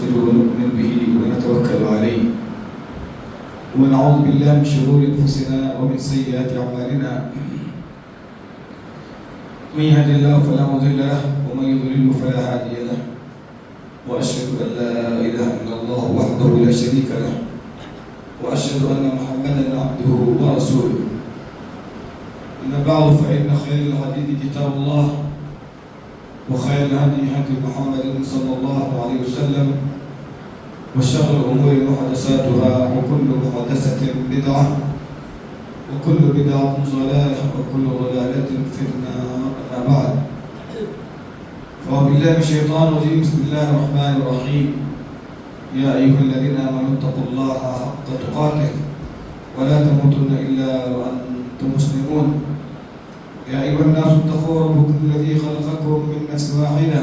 ونستغفره ونؤمن به ونتوكل عليه ونعوذ بالله من شرور أنفسنا ومن سيئات أعمالنا من يهد الله فلا مضل له ومن يضلل فلا هادي له وأشهد أن لا إله إلا الله وحده لا شريك له وأشهد أن محمدا عبده ورسوله أما بعد فإن خير الحديث كتاب الله وخير الهدي هدي محمد صلى الله عليه وسلم وشر الأمور محدثاتها وكل محدثة بدعة وكل بدعة ضلالة وكل ضلالة في النار. أما بعد فبالله من الشيطان الرجيم بسم الله الرحمن الرحيم يا أيها الذين آمنوا اتقوا الله حق تقاته ولا تموتن إلا وأنتم مسلمون. يا أيها الناس اتقوا ربكم الذي خلقكم من نفس واحدة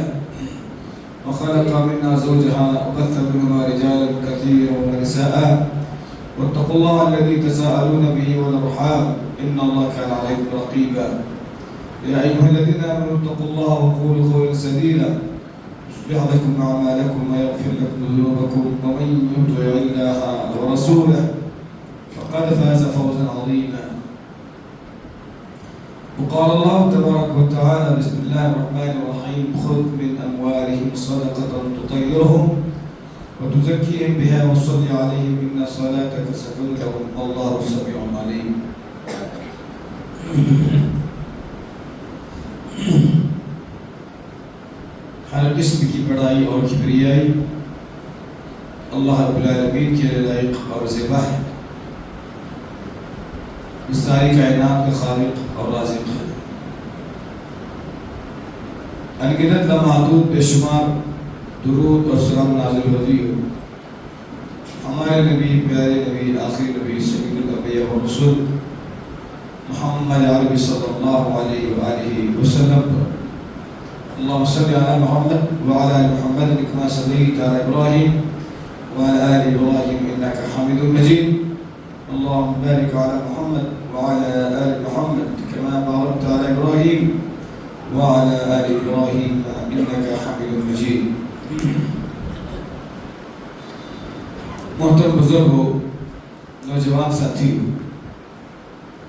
وخلق منها زوجها وبث منهما رجالا كثيرا ونساء واتقوا الله الذي تساءلون به والأرحام إن الله كان عليكم رقيبا. يا أيها الذين آمنوا اتقوا الله وقولوا قولا سديدا يصلح لكم أعمالكم ويغفر لكم ذنوبكم ومن يطع الله ورسوله فقد فاز فوزا عظيما. وقال الله تبارك وتعالى بسم الله الرحمن الرحيم خذ من أموالهم صدقة تطهرهم وتزكيهم بها وصل عليهم إن صلاتك سكن لهم والله سميع عليم. ہر قسم کی بڑائی اور کبریائی اللہ رب العالمین کے لیے لائق اور زیبا ہے. اس ساری کائنات کا خالق اور رازق ہے. انگنت لامحدود بے شمار درود اور سلام نازل ہوتی ہو ہمارے نبی پیارے نبی آخری نبی سید الانبیاء والرسول محمد عربی صلی اللہ علیہ وآلہ وسلم پر. اللهم صل على محمد وعلى آل محمد كما صليت على إبراهيم وعلى آل إبراهيم إنك حميد مجيد. اللهم بارك على محمد وعلى آل محمد كما باركت على إبراهيم وعلى آل إبراهيم إنك حميد مجيد. محترم بزرگ ہو، نوجوان ساتھی ہو،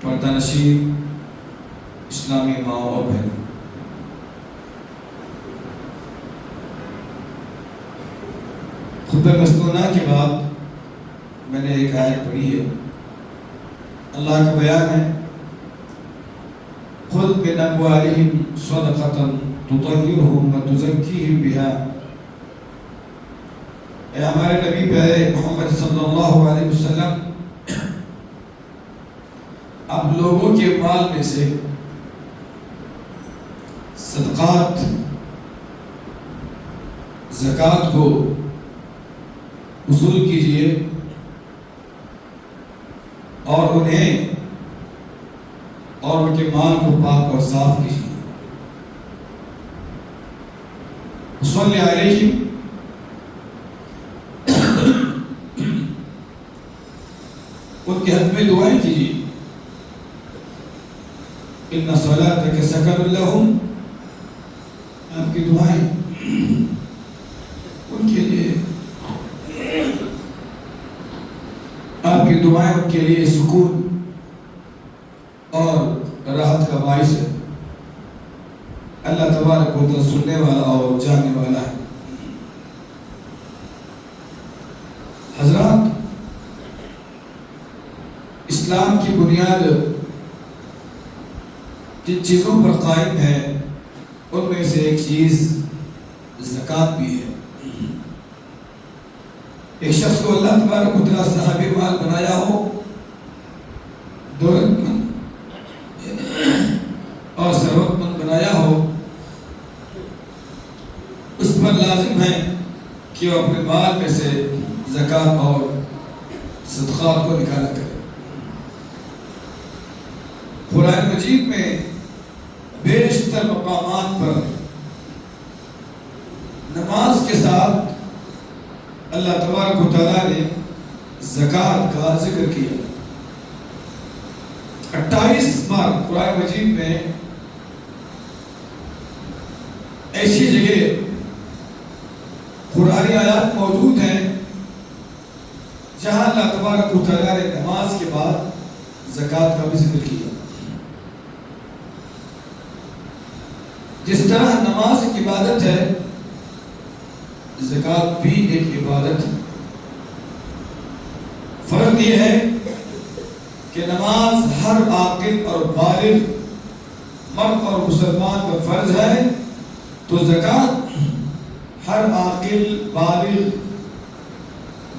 پردہ نشین اسلامی ماؤں اور بہنوں، خطبہ مسنونہ کے بعد میں نے ایک آیت پڑھی ہے. اللہ کا بیان ہے خذ من اموالہم صدقۃ تطہرہم وتزکیہم بہا. اے ہمارے نبی پیارے محمد صلی اللہ علیہ وسلم، آپ لوگوں کے مال میں سے صدقات زکوٰۃ کو وصول کیجئے اور انہیں اور ان کے مال کو پاک اور صاف کیجئے. صلی علیہم، ان کے حق میں دعائیں کیجئے. ان صلاتک سکن لہم، آپ کی دعائیں ان کے لیے، آپ کی دعائیں ان کے لیے سکون اور راحت کا باعث ہے. اللہ تبارک و تعالی سننے والا اور جاننے والا ہے. حضرات، اسلام کی بنیاد جن چیزوں پر قائم ہے ان میں سے ایک چیز زکوٰۃ بھی ہے. ایک شخص کو اللہ تبارک و تعالی صاحب مال بنایا ہو، دولت مند اور ثروت مند بنایا ہو، اس پر لازم ہے کہ وہ اپنے مال میں سے زکوٰۃ اور صدقات کو نکالا کرے. قرآن مجید میں بیشتر مقامات پر نماز کے ساتھ اللہ تبارک و تعالیٰ نے زکوٰۃ کا ذکر کیا. 28 بار قرآن مجید میں ایسی جگہ قرآنی آیات موجود ہیں جہاں اللہ تبارک و تعالیٰ نے نماز کے بعد زکوٰۃ کا بھی ذکر کیا. جس طرح نماز ایک عبادت ہے، زکوٰۃ بھی ایک عبادت ہے. فرق یہ ہے کہ نماز ہر عاقل اور بالغ مرد اور مسلمان پر فرض ہے، تو زکوٰۃ ہر عاقل بالغ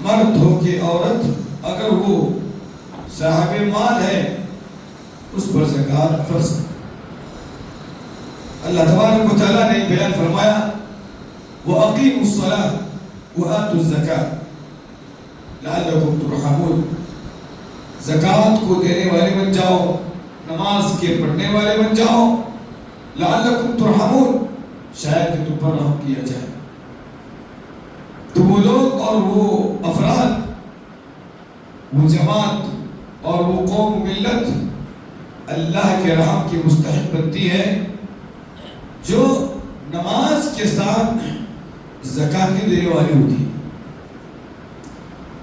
مرد ہو کے عورت اگر وہ صاحب مال ہے اس پر زکوٰۃ فرض ہے. اللہ تبارک و تعالیٰ نے بیان فرمایا وَأَقِيمُوا الصَّلَاةَ وَآتُوا الزَّكَاةَ لَعَلَّكُمْ تُرْحَمُونَ. زکوٰۃ کو دینے والے بن جاؤ، نماز کے پڑھنے والے بن جاؤ، لَعَلَّكُمْ تُرْحَمُونَ، شاید کہ تم پر رحم کیا جائے. تو وہ لوگ اور وہ افراد، وہ جماعت اور وہ قوم ملت اللہ کے رحم کی مستحق بنتی ہے جو نماز کے ساتھ زکوٰۃ بھی دینے والی ہوتی ہے.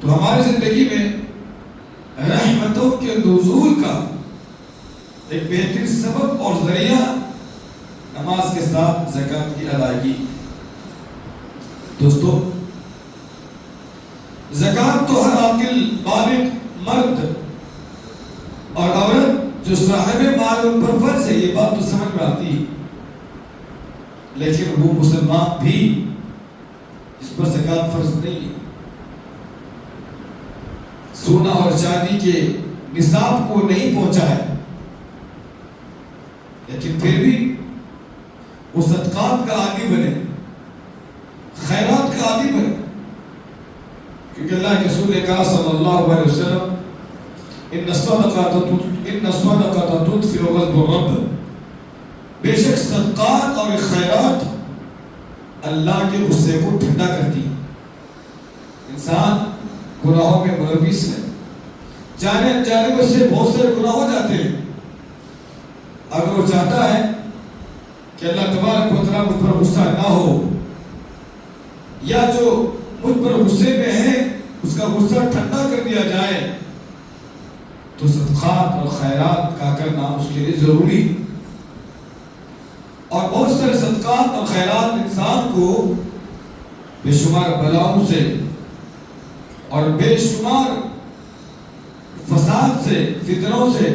تو ہماری زندگی میں رحمتوں کے نزول کا ایک بہترین سبب اور ذریعہ نماز کے ساتھ زکوٰۃ کی ادائیگی. دوستو، زکوٰۃ تو ہر عاقل بالغ مرد اور عورت جو صاحب مال ان پر فرض ہے، یہ بات تو سمجھ میں آتی ہے. لیکن وہ مسلمان بھی اس پر زکوٰۃ فرض نہیں ہے. سونا اور چاندی کے نصاب کو نہیں پہنچا ہے، لیکن پھر بھی وہ صدقات کا عادی بنے، خیرات کا عادی بنے. کیونکہ اللہ کے رسول نے کہا صلی اللہ علیہ وسلم ان الصدقۃ تطفئ غضب الرب، بے شک صدقات اور خیرات اللہ کے غصے کو ٹھنڈا کرتی. انسان گناہوں میں ملوث ہے، جانے انجانے میں سے بہت سارے گناہ ہو جاتے ہیں. اگر وہ چاہتا ہے کہ اللہ تبارک و تعالیٰ مجھ پر غصہ نہ ہو، یا جو مجھ پر غصے میں ہے اس کا غصہ ٹھنڈا کر دیا جائے، تو صدقات اور خیرات کا کرنا اس کے لیے ضروری. اور بہت سارے صدقات اور خیرات انسان کو بے شمار بلاؤں سے اور بے شمار فساد سے، فتنوں سے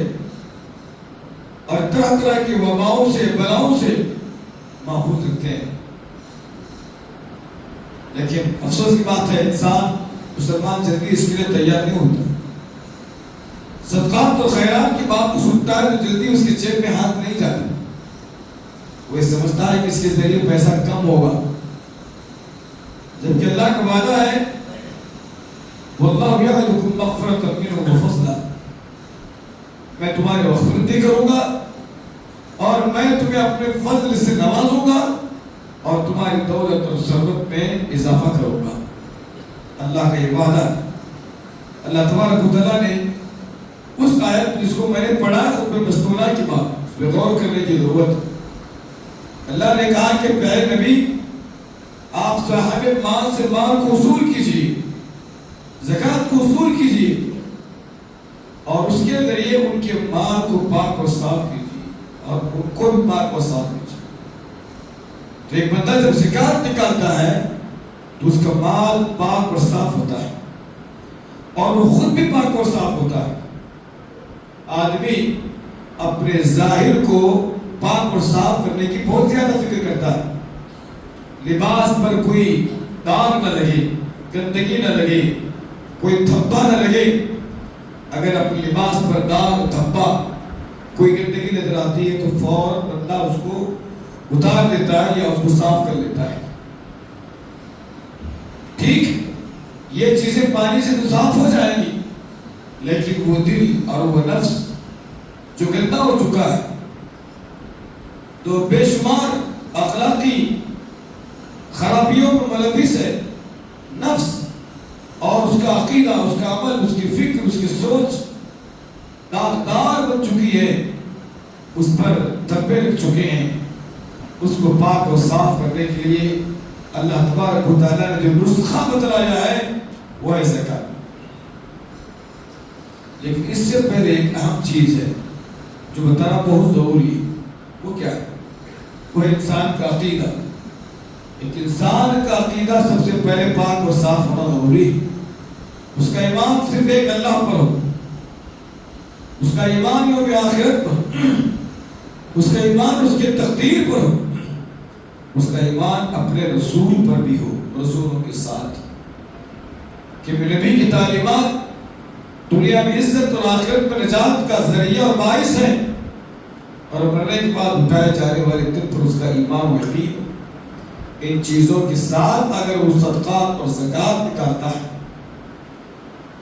اور طرح طرح کی وباؤں سے، بلاؤں سے محفوظ رکھتے ہیں. لیکن افسوس کی بات ہے انسان مسلمان جلدی اس کے لیے تیار نہیں ہوتا. صدقات اور خیرات کی بات کو سنتا ہے تو جلدی اس کے جیب میں ہاتھ نہیں جاتا. وہ سمجھتا ہے کہ اس کے ذریعے پیسہ کم ہوگا، جبکہ اللہ کا وعدہ ہے وَاللَّهُ يَعِدُكُمْ مَغْفِرَةً مِّنْهُ وَفَضْلًا، میں تمہاری مغفرت بھی کروں گا اور میں تمہیں اپنے فضل سے نوازوں گا اور تمہاری دولت اور ثروت میں اضافہ کروں گا. اللہ کا یہ وعدہ. اللہ تبارک و تعالیٰ نے اس آیت جس کو میں نے پڑھا خطبہ مستونہ کی بات، اس پہ غور کرنے کی ضرورت. اللہ نے کہا کہ پیارے نبی آپ صاحب مال سے مال کو وصول کیجیے، زکوٰۃ کو وصول کیجیے اور اس کے ذریعے ان کے مال کو پاک اور صاف کیجیے اور ان کو بھی پاک اور صاف کیجیے. تو ایک بندہ جب زکوٰۃ نکالتا ہے تو اس کا مال پاک اور صاف ہوتا ہے اور وہ خود بھی پاک اور صاف ہوتا ہے. آدمی اپنے ظاہر کو پاک اور صاف کرنے کی بہت زیادہ فکر کرتا ہے. لباس پر کوئی داغ نہ لگے، گندگی نہ لگے، کوئی دھبا نہ لگے. اگر اپنے لباس پر داغ، دھبا، کوئی گندگی نظر آتی ہے تو فوراً بندہ اس کو اتار دیتا ہے یا اس کو صاف کر لیتا ہے. ٹھیک، یہ چیزیں پانی سے تو صاف ہو جائیں گی، لیکن وہ دل اور وہ نفس جو گندا ہو چکا ہے، تو بے شمار اخلاقی خرابیوں پر ملوث ہے. نفس اور اس کا عقیدہ، اس کا عمل، اس کی فکر، اس کی سوچ داغدار بن چکی ہے، اس پر دھبے لگ چکے ہیں. اس کو پاک اور صاف کرنے کے لیے اللہ تبارک و تعالیٰ نے جو نسخہ بتلایا ہے وہ ہے زکات. لیکن اس سے پہلے ایک اہم چیز ہے جو بتانا بہت ضروری ہے. وہ کیا ہے؟ وہ انسان کا عقیدہ. ایک انسان کا عقیدہ سب سے پہلے پاک اور صاف ہونا ضروری ہے. اس کا ایمان صرف ایک اللہ پر ہو، اس کا ایمان یوم آخرت پر، اس کا ایمان اس کے تقدیر پر ہو، اس کا ایمان اپنے رسول پر بھی ہو، رسولوں کے ساتھ، کہ میرے نبی کی تعلیمات دنیا میں عزت اور آخرت میں نجات کا ذریعہ اور باعث ہے، اور مرنے کے بعد اٹھائے جانے والے دن پر اس کا ایمان و یقین. ان چیزوں کے ساتھ اگر وہ صدقات اور زکات نکالتا ہے،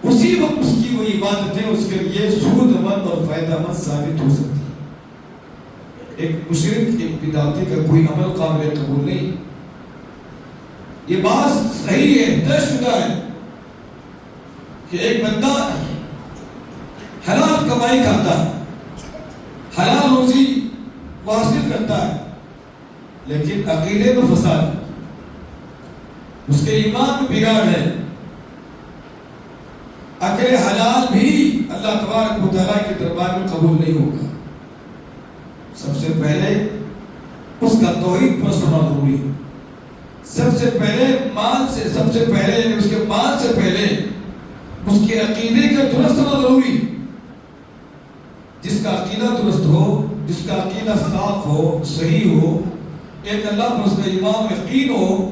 اسی وقت اس کی وہ عبادتیں اس کے لیے سود مند اور فائدہ مند ثابت ہو سکتی ہیں. ایک مشرک، ایک بدعتی کا کوئی عمل قابل قبول نہیں. یہ بات صحیح ہے، طے شدہ ہے کہ ایک بندہ حلال کمائی کرتا ہے، حلال روزی حاصل کرتا ہے، لیکن عقیدے میں فساد ہے، اس کے ایمان میں بگاڑ ہے. اکل حلال بھی اللہ تبارک و تعالیٰ کے دربار میں قبول نہیں ہوگا. سب سے پہلے اس کا توحید پر سنا ضروری ہے. سب سے پہلے یعنی اس کے مال سے پہلے اس کے عقیدے کا درست ہونا ضروری. جس کا عقیدہ درست ہو، جس کا عقیدہ صاف ہو، صحیح ہو، ایک اللہ پر اس کا ایمان و یقین ہو،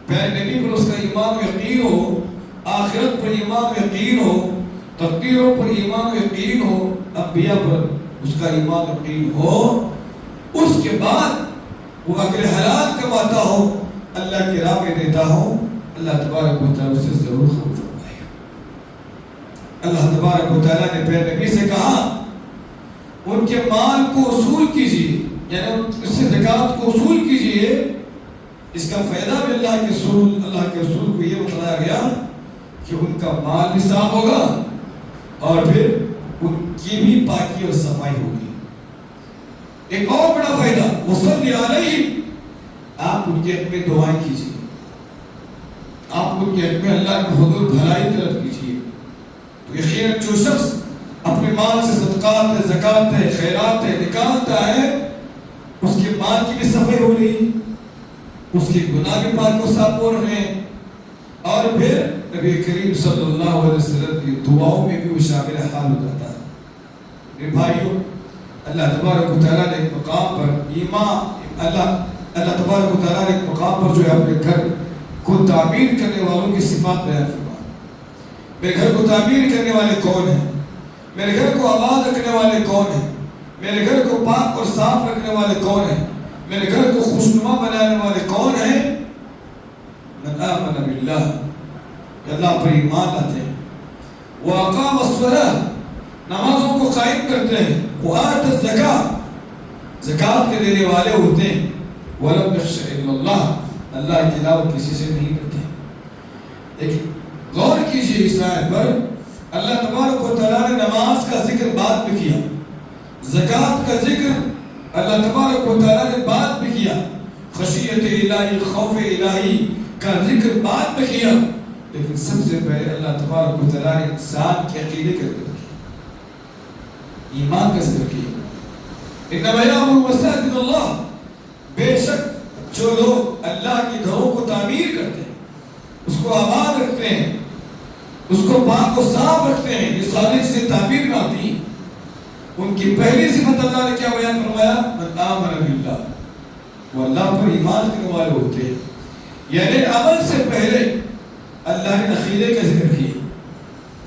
پیارے نبی پر اس کا ایمان و یقین ہو، آخرت پر ایمان و یقین ہو، تقدیروں پر ایمان و یقین ہو، انبیاء پر اس کا ایمان و یقین ہو، اس کے بعد وہ اگر حلال کماتا ہو، اللہ کی راہ میں دیتا ہو، اللہ تبارک و تعالیٰ اسے ضرور قبول فرمائے گا. اللہ تبارک و تعالیٰ نے پیارے نبی سے کہا ان کے مال کو اصول کیجیے، یعنی اس سے زکات کو اصول کیجیے. اس کا فائدہ بھی اللہ کے رسول کو یہ بتایا گیا کہ ان کا مال بھی صاف ہوگا اور پھر ان کی بھی پاکی اور صفائی ہوگی. ایک اور بڑا فائدہ، وصلی علیہ، آپ ان کے حق میں دعائیں کیجیے، آپ ان کے حق میں اللہ کے حضور بھلائی طلب کیجیے. تو یقیناً جو شخص اپنے مال سے صدقات ہے، زکات ہے، خیرات ہے نکالتا ہے، اس کے مال کی بھی صفائی ہو رہی، اس کے گناہ بھی پاک و صاف ہو رہے ہیں، اور پھر نبی کریم صلی اللہ علیہ وسلم کی دعاؤں میں بھی وہ شامل حال ہو جاتا ہے. میرے بھائیوں، اللہ تبارک و تعالیٰ نے ایک مقام پر اللہ تبارک و تعالیٰ نے ایک مقام پر جو ہے اپنے گھر کو تعمیر کرنے والوں کی صفات بیان فرمائی. میرے گھر کو تعمیر کرنے والے کون ہیں؟ میرے گھر کو آباد رکھنے والے کون ہیں؟ میرے گھر کو پاک اور صاف رکھنے والے کون ہیں؟ میرے گھر کو خوشنما بنانے والے کون ہیں؟ من آمن باللہ، کہ اللہ پر ایمان لاتے ہیں، وَأَقَامَ الصَّلَاةَ، نمازوں کو قائم کرتے ہیں، وَآتَ الزَّكَاةَ، زکات کے دینے والے ہوتے ہیں، وَلَمْ يَخْشَ إِلَّا اللَّهَ، اللہ کے علاوہ کسی سے نہیں ڈرتے. لیکن غور کیجیے اس آیت پر، اللہ تبارک و تعالیٰ نے نماز کا ذکر بعد میں کیا، زکات کا ذکر اللہ تبارک و تعالیٰ نے بعد میں کیا، خشیت الہی، خوف الہی کا ذکر بعد میں کیا، لیکن سب سے پہلے اللہ تبارک و تعالیٰ نے انسان کے عقیدے کا ذکر کیا، ایمان کا ذکر کیا. انما یأمر مساجد اللہ، بے شک جو لوگ اللہ کے گھروں کو تعمیر کرتے ہیں، اس کو آباد رکھتے ہیں، اس کو پاک و صاف رکھتے ہیں، یہ ساری چیزیں تعمیر میں آتی ہیں، ان کی پہلی صفت اللہ نے کیا بیان فرمایا؟ من آمن باللہ، وہ اللہ پر ایمان کرنے والے ہوتے ہیں. یعنی عمل سے پہلے اللہ نے عقیدے کا ذکر کیا.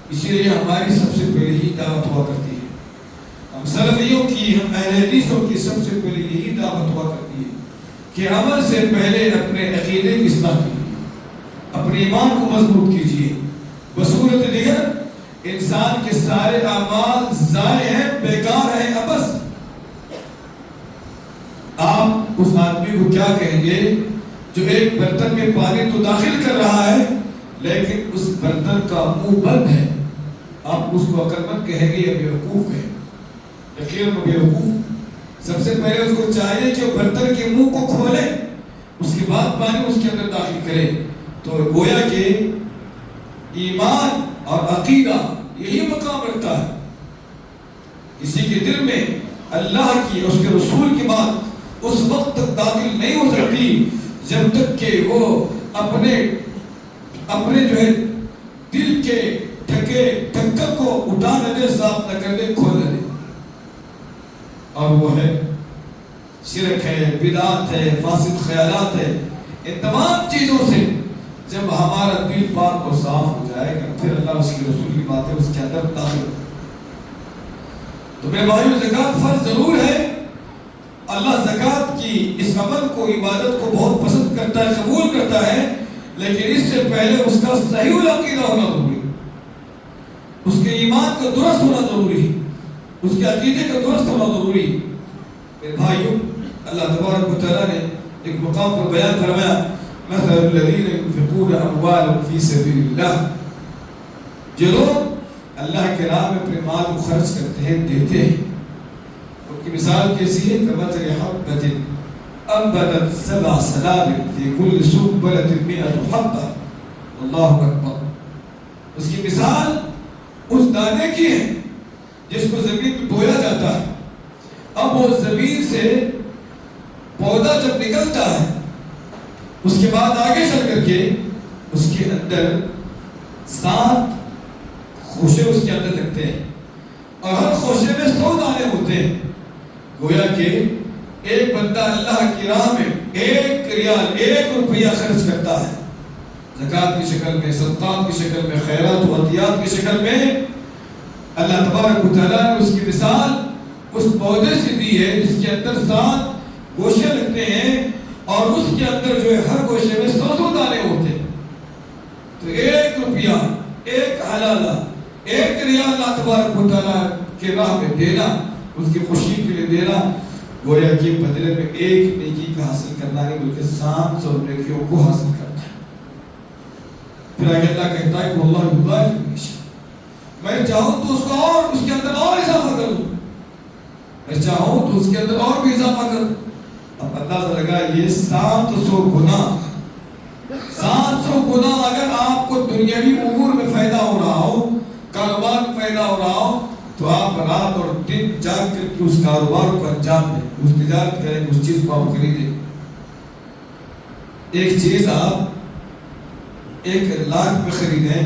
اسی لیے ہماری سب سے پہلے ہی دعوت ہوا کرتی ہے، ہم سلفیوں کی، ہم اہل حدیثوں کی سب سے پہلے یہی دعوت ہوا کرتی ہے کہ عمل سے پہلے اپنے عقیدے کی اصلاح کیجیے، اپنے ایمان کو مضبوط کیجیے. بصورت دیگر انسان کے سارے اعمال ضائع ہیں، بیکار ہیں، ابس. آپ اس آدمی کو کیا کہیں گے جو ایک برتن میں پانی تو داخل کر رہا ہے لیکن اس برتن کا منہ بند ہے؟ آپ اس کو عقل مند کہیں گے یا بیوقوف ہے؟ یقیناً بیوقوف. سب سے پہلے اس کو چاہیے کہ برتن کے منہ کو کھولے، اس کے بعد پانی اس کے اندر داخل کرے. تو گویا کہ ایمان اور عقیدہ یہی مقام رکھتا ہے. کسی کے دل میں اللہ کی اور اس کے رسول کی بات اس وقت تک داخل نہیں ہو سکتی جب تک کہ وہ اپنے جو ہے دل کے ڈھکن کو اٹھا نہ دے، صاف نہ کر دے، کھول نہ دے. اور وہ ہے شرک ہے، بدعات ہے، فاسد خیالات ہے. ان تمام چیزوں سے جب ہمارا دل پاک اور صاف ہو جائے گا پھر اللہ اس کے رسول کی باتیں اس کے اندر داخل ہو. تو میرے بھائیو، زکوٰۃ فرض ضرور ہے. اللہ زکوٰۃ کی اس عمل کو، عبادت کو بہت پسند کرتا ہے، قبول کرتا ہے، لیکن اس سے پہلے اس کا صحیح العقیدہ ہونا ضروری ہے. اس کے ایمان کا درست ہونا ضروری ہے، اس کے عقیدے کا درست ہونا ضروری ہے. میرے بھائیو، اللہ تبارک و تعالیٰ نے ایک مقام پر بیان فرمایا مثل الذین ينفقون اموالهم فی سبیل اللہ. جو لوگ اللہ کے راہ میں اپنے مال کو خرچ کرتے ہیں، دیتے ہیں، ان کی مثال کیسی ہے؟ کمثل حبۃ انبتت سبع سنابل فی کل سنبلۃ مئۃ حبۃ. اللہ اکبر. اس کی مثال اس دانے کی ہے جس کو زمین میں بویا جاتا ہے. اب وہ زمین سے پودا جب نکلتا ہے اس کے بعد آگے چل کر کے اس کے اندر 7 خوشے اس کے اندر لگتے ہیں اور ہر خوشے میں 100 دانے ہوتے ہیں. گویا کہ ایک بندہ اللہ کی راہ میں 1 ریال 1 روپیہ خرچ کرتا ہے، زکوٰۃ کی شکل میں، صدقات کی شکل میں، خیرات و عطیات کی شکل میں. اللہ تبارک و تعالیٰ نے اس کی مثال اس پودے سے دی ہے جس کے اندر 7 گوشے لگتے ہیں اور اس کے اندر جو ہے ہر گوشے میں 100 دانے ہوتے ہیں. تو 1 روپیہ، 1 حلالہ، 1 ریال اللہ تبارک و تعالیٰ کے راہ میں دینا، اس کی خوشی کے لیے دینا، گویا کہ بدلے میں 1 نیکی کا حاصل کرنا نہیں بلکہ 700 نیکیوں کو حاصل کرنا ہے. پھر آگے اللہ کہتا ہے کہ واللہ یضاعف لمن یشاء. میں چاہوں تو اس کو اور اس کے اندر اور اضافہ کر دوں، میں چاہوں تو اس کے اندر اور بھی اضافہ کر دوں. اب اندازہ لگا یہ 700 گنا اگر آپ کو دنیاوی امور میں فائدہ ہو رہا ہو، کاروبار میں فائدہ ہو رہا ہو، تو آپ رات اور دن جاگ کر کے اس کاروبار کو انجام دیں، اس تجارت کریں، اس چیز کو آپ خریدیں. ایک چیز آپ 1 لاکھ میں خریدیں،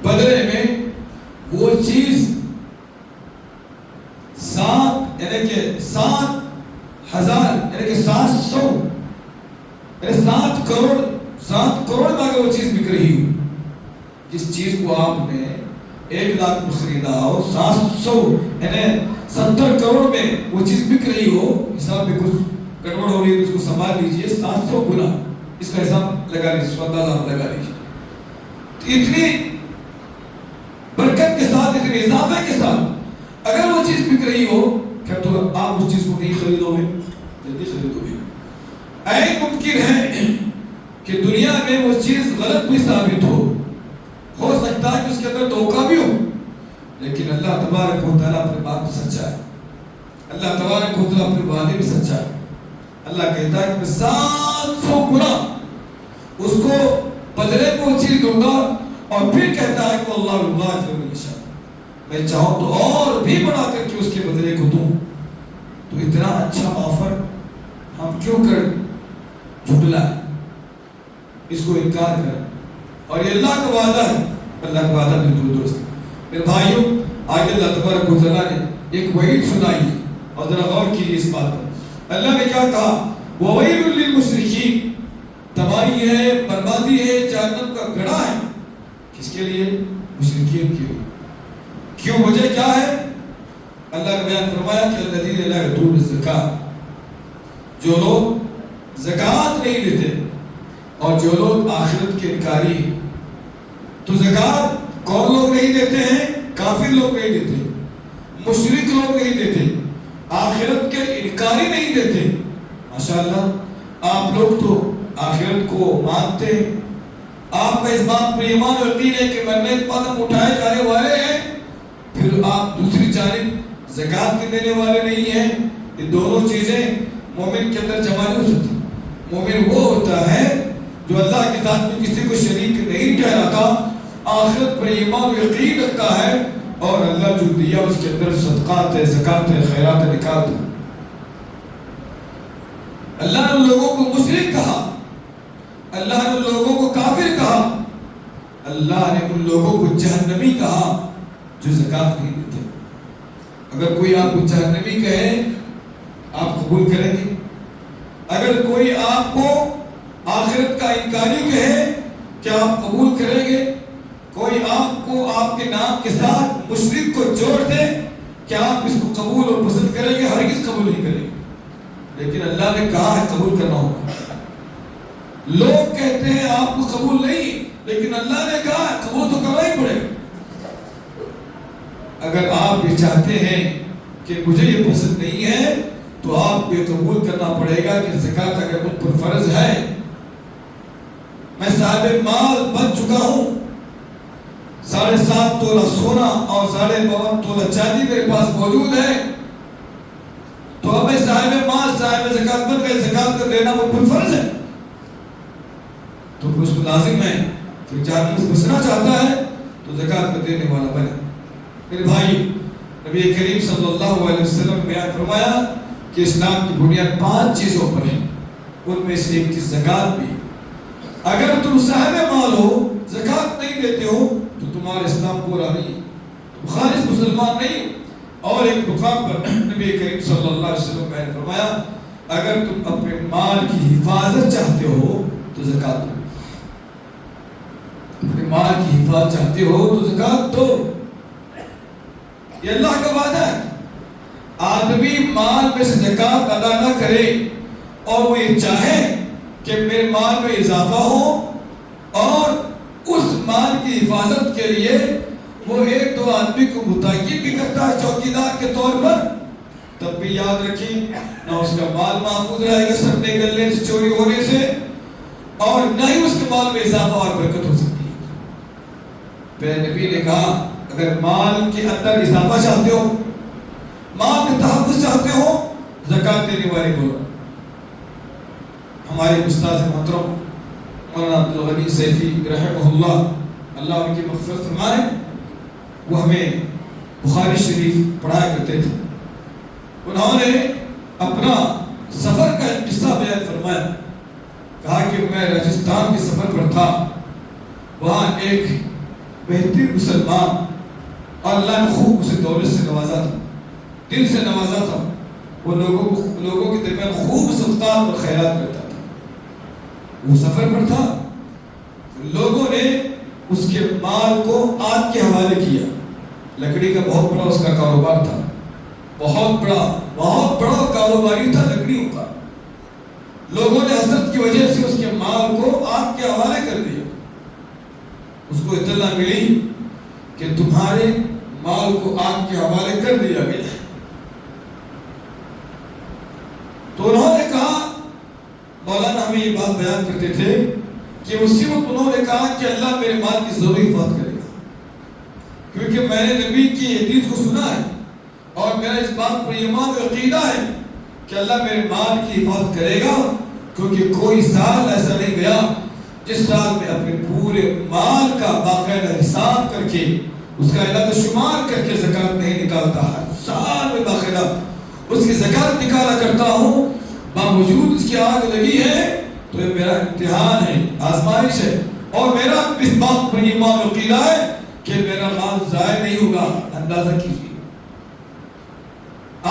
بدلے میں وہ چیز 7 یعنی کہ 7,000 یعنی کہ 700 یعنی 7 کروڑ میں اگر وہ چیز بک رہی ہو، جس چیز کو آپ نے 1 لاکھ میں خریدا ہو، 700 یعنی 70 کروڑ میں وہ چیز بک رہی ہو، حساب میں کچھ گڑبڑ ہو رہی ہے تو اس کو سنبھال لیجئے. 700 گنا اس کا حساب لگا لیجیے، اس کا اندازہ آپ لگا لیجیے. تو اتنی برکت کے ساتھ، اتنے اضافے کے ساتھ اگر وہ چیز بک رہی ہو، پھر تو آپ اس چیز کو نہیں خریدو گے، جلدی خریدو گے. ایسا ممکن ہے کہ دنیا میں وہ چیز غلط بھی ثابت ہو سکتا ہے کہ اس کے اندر دھوکہ بھی ہو، لیکن اللہ تبارک و تعالیٰ اپنے بات میں سچا ہے، اللہ تبارک و تعالیٰ اپنے وعدے میں سچا ہے. اللہ کہتا ہے کہ میں 700 گنا اس کو بدلے میں وہ چیز دوں گا، اور پھر کہتا ہے کہ اللہ یضاعف لمن یشاء، میں چاہوں تو اور بھی بڑھا کر کے اس کے بدلے کو دوں. تو اتنا اچھا آفر ہم کیوں کر جھٹلائیں، اس کو انکار کریں؟ اور یہ اللہ کا وعدہ ہے، اللہ کا وعدہ بالکل درست ہے. میرے بھائیوں، آگے اللہ تبارک و تعالیٰ نے ایک وعید سنائی ہے، اور ذرا غور کیجیے اس بات پر. اللہ نے کیا کہا؟ وَوَيْلٌ لِّلْمُشْرِكِينَ، تباہی ہے، بربادی ہے، جہنم کا گڑھا ہے. کس کے لیے؟ مشرکین کے لیے. کیوں؟ وجہ کیا ہے؟ اللہ نے بیان فرمایا کہ الذین لا یؤتون الزکاۃ، جو لوگ زکوٰۃ نہیں دیتے اور جو لوگ آخرت کے انکاری ہیں. تو زکوٰۃ کون لوگ نہیں دیتے ہیں؟ کافر لوگ نہیں دیتے، مشرک لوگ نہیں دیتے، آخرت کے انکاری نہیں دیتے. ماشاءاللہ، آپ لوگ تو آخرت کو مانتے ہیں، آپ کا اس بات پر ایمان و یقین ہے کہ مرنے کے بعد ہم اٹھائے جانے والے ہیں، پھر آپ دوسری جانب زکوٰۃ کے دینے والے نہیں ہیں. یہ دونوں چیزیں مومن کے اندر جمع نہیں ہو سکتی. مومن وہ ہوتا ہے جو اللہ کے ساتھ میں کسی کو شریک نہیں ٹھہراتا، آخرت پر ایمان و یقین رکھتا ہے، اور اللہ جو دیا اس کے اندر صدقات ہے، زکات ہے، خیرات ہے، نکات ہے. اللہ نے ان لوگوں کو مشرک کہا، اللہ نے ان لوگوں کو کافر کہا، اللہ نے ان لوگوں کو جہنمی کہا جو زکات نہیں دیتے. اگر کوئی آپ کو جہنمی کہے آپ قبول کریں گے؟ اگر کوئی آپ کو آخرت کا انکاری کہے کیا آپ قبول کریں گے؟ کوئی آپ کو آپ کے نام کے ساتھ مشرک کو جوڑ دے کیا آپ اس کو قبول اور پسند کریں گے؟ ہرگز قبول نہیں کریں گے. لیکن اللہ نے کہا ہے قبول کرنا ہوگا. لوگ کہتے ہیں آپ کو قبول نہیں، لیکن اللہ نے کہا ہے قبول تو کرنا ہی پڑے گا. اگر آپ یہ چاہتے ہیں کہ مجھے یہ پسند نہیں ہے تو آپ کو یہ قبول کرنا پڑے گا کہ زکات اگر مجھ پر فرض ہے، میں صاحب مال بن چکا ہوں، 7.5 تولہ سونا اور 52 تولہ چاندی میرے پاس موجود ہے، تو اب میں صاحب مال صاحب زکات بن گئے، زکات کا دینا مجھ پر فرض ہے، تو اس کو لازم ہے کہ جہنم سے بچنا چاہتا ہے تو زکات کا دینے والا بنے. میرے بھائی، نبی کریم صلی اللہ علیہ وسلم نے بیان فرمایا کہ اسلام کی بنیاد 5 چیزوں پر ہے، ان میں سے ایک چیز زکات بھی. اگر تم صاحب مال ہو، زکات نہیں دیتے ہو تو تمہارا اسلام پورا نہیں، تم خالص مسلمان نہیں. اور ایک مقام پر نبی کریم صلی اللہ علیہ وسلم نے بیان فرمایا اگر تم اپنے مال کی حفاظت چاہتے ہو تو زکات دو. اپنے مال کی حفاظت چاہتے ہو تو زکات دو. یہ اللہ کا وعدہ ہے. آدمی مال میں سے زکات ادا نہ کرے اور وہ یہ چاہے کہ میرے مال میں اضافہ ہو اور اس مال کی حفاظت کے لیے وہ 1-2 آدمی کو متعین بھی کرتا ہے چوکیدار کے طور پر، تب بھی یاد رکھیں نہ اس کا مال محفوظ رہے گا سب نکلنے سے، چوری ہونے سے، اور نہ ہی اس کے مال میں اضافہ اور برکت ہو سکتی ہے. پھر نبی نے کہا اگر مال کے اندر اضافہ چاہتے ہو، مال کا تحفظ چاہتے ہو، زکات دینے والے بولو. ہمارے استاد محترم مولانا عبدالغنی سیفی رحمہ اللہ، اللہ ان کی مغفرت فرمائے، وہ ہمیں بخاری شریف پڑھایا کرتے تھے. انہوں نے اپنا سفر کا ایک قصہ بیان فرمایا. کہا کہ میں راجستھان کے سفر پر تھا، وہاں ایک بہترین مسلمان، اور اللہ نے خوب اسے دولت سے نوازا تھا، دل سے نوازا تھا. وہ لوگوں کے درمیان خوب صدقات اور خیرات کرتا تھا. وہ سفر پر تھا، لوگوں نے اس کے مال کو آگ کے حوالے کیا. لکڑی کا بہت بڑا اس کا کاروبار تھا، بہت بڑا کاروباری تھا لکڑیوں کا. لوگوں نے حسد کی وجہ سے اس کے مال کو آگ کے حوالے کر دیا. اس کو اطلاع ملی کہ تمہارے مال کو آگ کے حوالے کر دیا گیا. تو انہوں نے کہا، مولانا ہمیں یہ بات بیان کرتے تھے کہ اسی وقت انہوں نے کہا کہ اللہ میرے مال کی ضرور حفاظت کرے گا، کیونکہ میں نے نبی کی حدیث کو سنا ہے اور میرا اس بات پر ایمان و عقیدہ ہے کہ اللہ میرے مال کی حفاظت کرے گا. کیونکہ کوئی سال ایسا نہیں گیا جس سال میں اپنے پورے مال کا باقاعدہ حساب کر کے اس کا عدد شمار کر کے زکات نہیں نکالتا. ہر سال میں باقاعدہ اس کی زکات نکالا کرتا ہوں، باوجود اس کی آگ لگی ہے تو یہ میرا امتحان ہے، آزمائش ہے، اور میرا اس بات پر ایمان و عقیدہ ہے کہ میرا مال ضائع نہیں ہوگا. اندازہ کیجیے،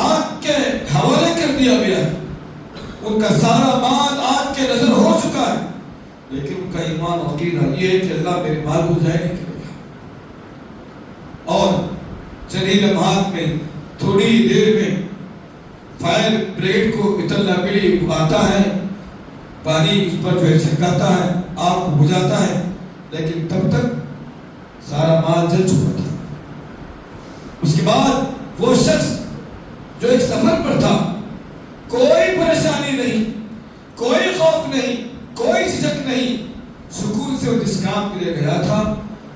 آگ کے حوالے کر دیا گیا ہے، ان کا سارا مال آگ کے نظر ہو چکا ہے، لیکن ان کا ایمان و عقیدہ یہ ہے کہ اللہ میرے مال کو ضائع نہیں کرے گا. اور چند ہی لمحات میں، تھوڑی دیر میں فائر بریگیڈ کو اطلاع ملی، وہ آتا ہے، پانی اس پر جو ہے چھڑکاتا ہے، آگ کو بجھاتا ہے، لیکن تب تک سارا مال جل چکا تھا. اس کے بعد وہ شخص جو ایک سفر پر تھا، کوئی پریشانی نہیں، کوئی خوف نہیں، کوئی جھجک نہیں، سکون سے وہ جس کام کے لیے گیا تھا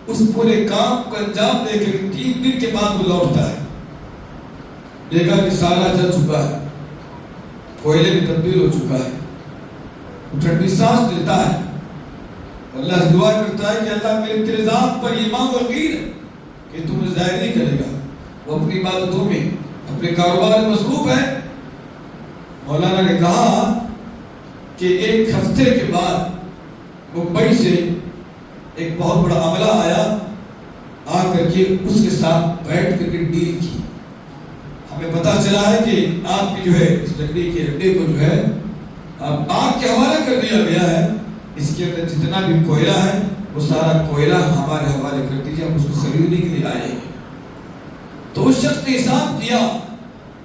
اس پورے کام کو انجام دے کے 3 دن کے بعد وہ لوٹتا ہے، دیکھا کہ سارا جل چکا ہے، کوئلے میں تبدیل ہو چکا ہے، وہ ٹھنڈی سانس لیتا ہے، اللہ سے دعا کرتا ہے کہ اللہ میرے تیرے ذات پر ایمان و یقین ہے کہ تو مجھے ضائع نہیں کرے گا۔ وہ اپنی عبادتوں میں اپنے کاروبار میں مصروف ہے۔ مولانا نے کہا کہ ایک ہفتے کے بعد ممبئی سے ایک بہت بڑا عملہ آیا، آ کر کے اس کے ساتھ بیٹھ کر کے ڈیل کی۔ ہمیں پتا چلا ہے کہ آپ کی جو ہے اس لکڑی کے اڈے کو جو ہے اب آگ کے حوالے کر دیا گیا ہے، اس کے اندر جتنا بھی کوئلہ ہے وہ سارا کوئلہ ہمارے حوالے کر دیجیے، ہم اس کو خریدنے کے لیے آئے ہیں۔ تو اس شخص نے حساب کیا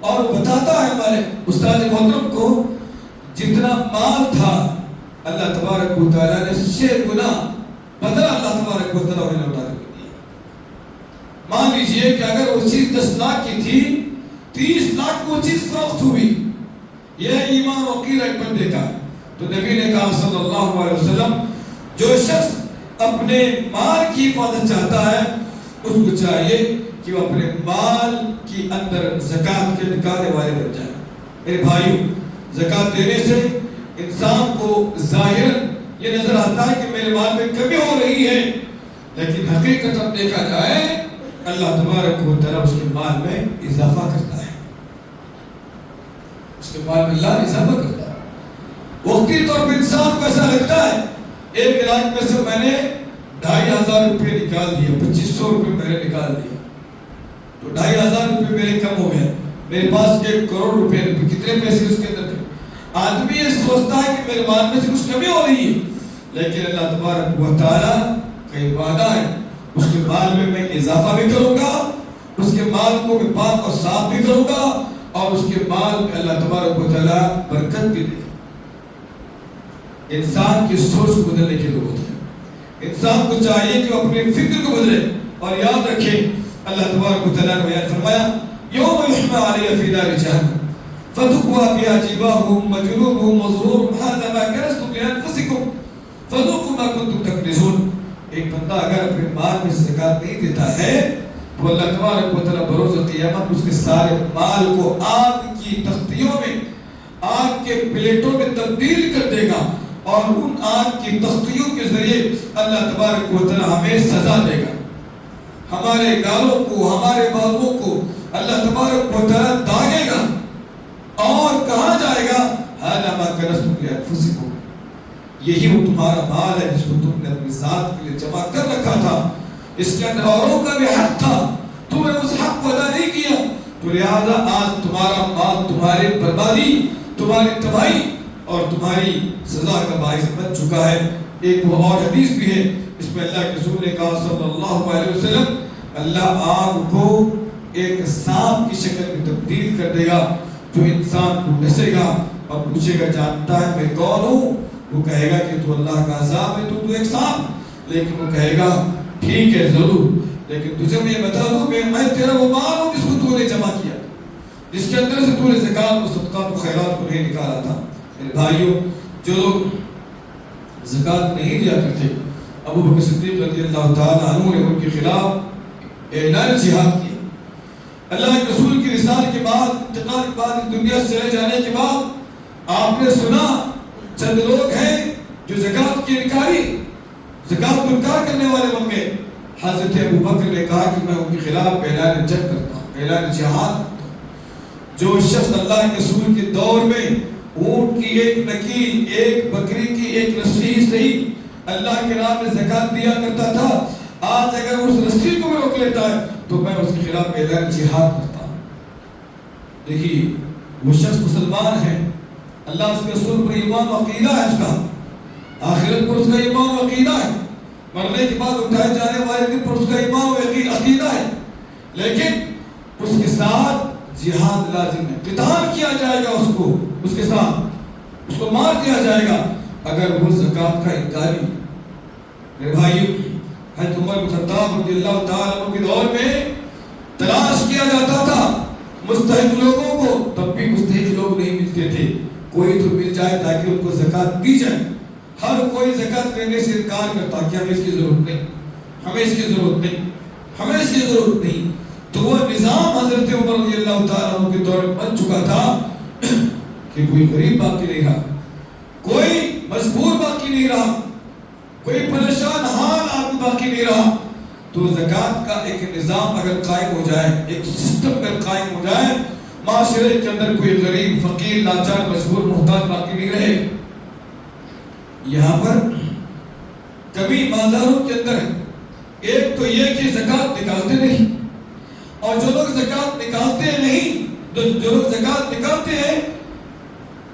اور وہ بتاتا ہے ہمارے استاد محترم کو جتنا مال تھا اللہ تبارک و تعالیٰ نے 6 گنا بدلہ اللہ تبارک و تعالیٰ انہیں لوٹا کر دیا۔ مان لیجئے کہ اگر وہ چیز 10 لاکھ کی تھی، 30 لاکھ وہ چیز فروخت ہوئی۔ یہ ایمان و عقیدہ ایک بندے کا۔ تو نبی نے کہا صلی اللہ علیہ وسلم جو شخص اپنے مال کی حفاظت چاہتا ہے اس کو چاہیے کہ وہ اپنے مال کی اندر زکوٰۃ کے نکالنے والے بن جائے۔ میرے بھائیو، زکوٰۃ دینے سے انسان کو ظاہراً یہ نظر آتا ہے کہ میرے مال میں کمی ہو رہی ہے، لیکن حقیقت اب دیکھا جائے اللہ تبارک و تعالیٰ اس کے مال میں اضافہ کرتا ہے، اس کے مال میں اللہ اضافہ کرتا ہے۔ وقتی طور پر انسان کو ایسا لگتا ہے ایک علاج میں سے میں نے 2500 روپے نکال دیے، 2500 روپے میں نے نکال دیے، تو 2500 روپے میرے کم ہو گئے، میرے پاس 1 کروڑ روپے کتنے پیسے اس کے اندر تھے۔ آدمی یہ سوچتا ہے کہ میرے مال میں سے کچھ کمی ہو رہی ہے، لیکن اللہ تبارک و تعالیٰ کا یہ وعدہ ہے اس کے مال میں اضافہ بھی کروں گا، اس کے مال کو میں پاک اور صاف بھی کروں گا، اور اس کے مال میں اللہ تبارک و تعالیٰ برکت بھی دے گا۔ انسان کی سوچ کو بدلنے کی ضرورت ہے۔ انسان کو چاہیے کہ وہ اپنے فکر کو بدلے اور یاد رکھے اللہ تبارک و تعالیٰ نے بیان فرمایا یوم یحمى علی فی نار جہنم فتکوی بہا جباہہم وجنوبہم وظہورہم ھذا ما کنزتم لانفسکم فذوقوا ما کنتم تکنزون۔ ایک بندہ اگر اپنے مال میں زکوٰۃ نہیں دیتا ہے تو اللہ تبارک و تعالیٰ بروز قیامت اس کے سارے مال کو آگ کی تختیوں میں، آگ کے پلیٹوں میں تبدیل کر دے گا، اور ان آگ کی تختیوں کے ذریعے اللہ تبارک و تعالیٰ ہمیں سزا دے گا۔ ہمارے گالوں کو، ہمارے بازوؤں کو اللہ تبارک و تعالیٰ داغے گا اور کہا جائے گا ھذا ما کنزتم لانفسکم، یہی وہ تمہارا مال ہے جس کو تم نے اپنی ذات کے لیے جمع کر رکھا تھا، اس کے اندر اوروں کا بھی حق تھا، تم نے اس حق کو ادا نہیں کیا، تو لہذا آج تمہارا مال تمہاری بربادی، تمہاری تباہی اور تمہاری سزا کا باعث بن چکا ہے۔ ایک وہ اور حدیث بھی ہے، اس میں اللہ کے رسول نے کہا صلی اللہ علیہ وسلم اللہ آگ کو ایک سانپ کی شکل میں تبدیل کر دے گا جو انسان کو ڈسے گا اور پوچھے گا جانتا ہے میں کون ہوں؟ وہ کہے گا کہ تو اللہ کا عذاب ہے، تو ایک سانپ، لیکن وہ کہے گا ٹھیک ہے ضرور، لیکن تجھے میں یہ بتا دوں میں تیرا وہ مال ہوں جس کو تو نے جمع کیا، جس کے اندر سے تو نے زکوٰۃ و صدقات و خیرات کو نہیں نکالا تھا۔ میرے بھائیوں، جو لوگ زکوٰۃ نہیں دیا کرتے، ابو بکر صدیق رضی اللہ تعالیٰ عنہ نے ان کے خلاف اعلان جہاد کیا۔ اللہ کے رسول کی رسالت کے بعد، انتقال کے بعد، اس دنیا سے چلے جانے کے بعد آپ نے سنا چند لوگ ہیں جو زکوٰۃ کی انکاری، زکوٰۃ کو انکار کرنے والے بن گئے۔ حضرت ابو بکر نے کہا کہ میں ان کے خلاف اعلان جنگ کرتا ہوں، اعلان جہاد کرتا ہوں۔ جو شخص اللہ کے رسول کے دور میں اونٹ کی ایک نکیل، ایک بکری کی ایک رسی سے ہی اللہ کے نام میں زکوٰۃ دیا کرتا تھا، آج اگر اس رسی کو بھی روک لیتا ہے تو میں اس کے خلاف اعلان جہاد کرتا ہوں۔ دیکھیے وہ شخص مسلمان ہے، اللہ اس کے رسول پر ایمان و عقیدہ ہے، اس کا آخرت پر اس کا ایمان و عقیدہ ہے، مرنے کے بعد اٹھائے جانے والے دن پر اس کا ایمان و عقیدہ ہے، لیکن اس کے ساتھ جہاد لازم ہے، قتال کیا جائے گا، اس کے ساتھ اس کو مار دیا جائے گا اگر وہ زکوٰۃ کا انکاری۔ میرے بھائیو، حضرت عمر بن خطاب رضی اللہ تعالیٰ عنہ کے دور میں تلاش کیا جاتا تھا مستحق لوگوں کو، تب بھی مستحق لوگ نہیں ملتے تھے، کوئی تو مل جائے تاکہ ان کو زکوٰۃ دی جائے۔ ہر کوئی زکوٰۃ دینے سے انکار کرتا کہ ہمیں اس کی ضرورت نہیں، ہمیں اس کی ضرورت نہیں، ہمیں اس کی ضرورت نہیں۔ تو وہ نظام حضرت عمر رضی اللہ تعالیٰ عنہ کے دور میں بن چکا تھا کہ کوئی غریب باقی نہیں رہا، کوئی مجبور باقی نہیں رہا، کوئی پریشان حال آدمی باقی نہیں رہا، تو زکوٰۃ کا ایک نظام اگر قائم ہو جائے، ایک سسٹم اگر قائم ہو جائے، معاشرے کے اندر کوئی غریب فقیر لاچار مجبور محتاج باقی نہیں رہے۔ یہاں پر کبھی مالداروں کے اندر ایک تو یہ کہ زکوٰۃ نکالتے نہیں، اور جو لوگ زکوٰۃ نکالتے نہیں، جو لوگ زکوٰۃ نکالتے ہیں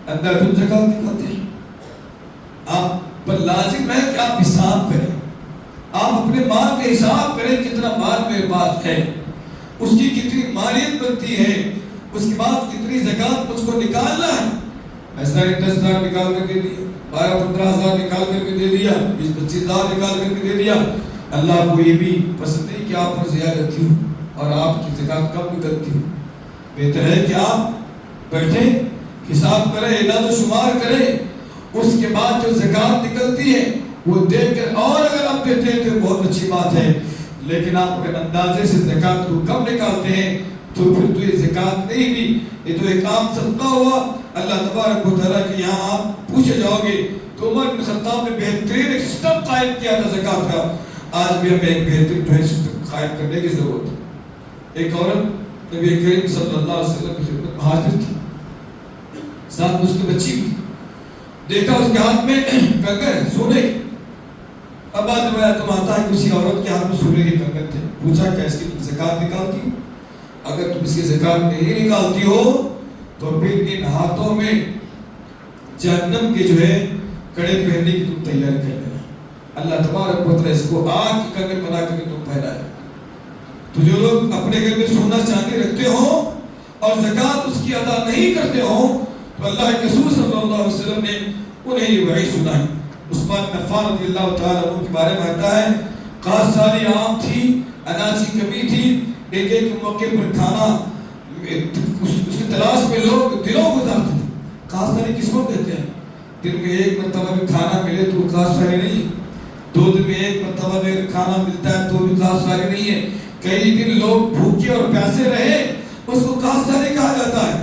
اندر تم زکوٰۃ نکالتے ہیں، آپ پر لازم ہے کہ آپ حساب کریں، آپ اپنے مال کا حساب کریں، کتنا مال میرے پاس ہے، اس کی کتنی مالیت بنتی ہے، اس کے بعد کتنی زکوٰۃ مجھ کو نکالنا ہے۔ ایسا ہی 10,000 نکال کر دے دیا، 12-15,000 نکال کر کے دے دیا، 20-25,000 نکال کر کے دے دیا، اللہ کو یہ بھی پسند نہیں کہ آپ پر زیادتی ہو اور آپ کی زکوٰۃ کم نکلتی ہو۔ بہتر ہے کہ آپ بیٹھیں، حساب کریں، اعداد و شمار کریں، اس کے بعد جو زکوٰۃ نکلتی ہے وہ دیکھ کر، اور اگر آپ دیتے ہیں تو بہت اچھی بات ہے، لیکن آپ اگر اندازے سے زکوٰۃ کو کم نکالتے ہیں تو پھر تو یہ زکوٰۃ نہیں بھی، یہ تو ایک عام صدقہ ہوا۔ اللہ تبارک و تعالیٰ کے یہاں آپ پوچھے جاؤ گے تو عمر بن خطاب نے بہترین ایک سسٹم قائم کیا تھا زکوٰۃ کا، آج بھی ہمیں ایک بہترین جو ہے سسٹم قائم کرنے کی ضرورت ہے۔ ایک عورت نبی کریم صلی اللہ علیہ وسلم کی خدمت میں حاضر تھی، ساتھ اس کی بچی بھی، دیکھا اس کے ہاتھ میں کنگن سونے، اب بعد روایت میں آتا ہے کہ اسی عورت کے ہاتھ میں سونے کے کنگن تھے، پوچھا کہ اس کی تم زکوٰۃ نکالتی ہو؟ اگر تم اس کی زکوٰۃ نہیں نکالتی ہو تو پھر ان ہاتھوں میں جہنم کے جو ہے کڑے پہننے کی تم تیاری کر لینا، اللہ تبارک و تعالیٰ اس کو آگ کی کنگن بنا کر تم پہنائے۔ تو جو لوگ اپنے گھر میں سونا چاندی رکھتے ہوں اور زکوٰۃ اس کی ادا نہیں کرتے ہوں تو اللہ کے رسول صلی اللہ علیہ وسلم نے انہیں یہ وعید سنائی۔ عثمان بن عفان رضی اللہ تعالیٰ عنہ کے بارے میں آتا ہے، کاشت سالی عام تھی، اناج کی کمی تھی، ایک ایک موقع پر کھانا اس کی تلاش میں لوگ دنوں گزارتے تھے۔ کاشت سالی کس کو کہتے ہیں؟ دن میں ایک مرتبہ بھی کھانا ملے تو کاشت سالی نہیں، 2 دن میں ایک مرتبہ بھی کھانا ملتا ہے تو بھی کاشت سالی نہیں ہے، کئی دن لوگ بھوکے اور پیاسے رہے اس کو کاشت سالی کہا جاتا ہے۔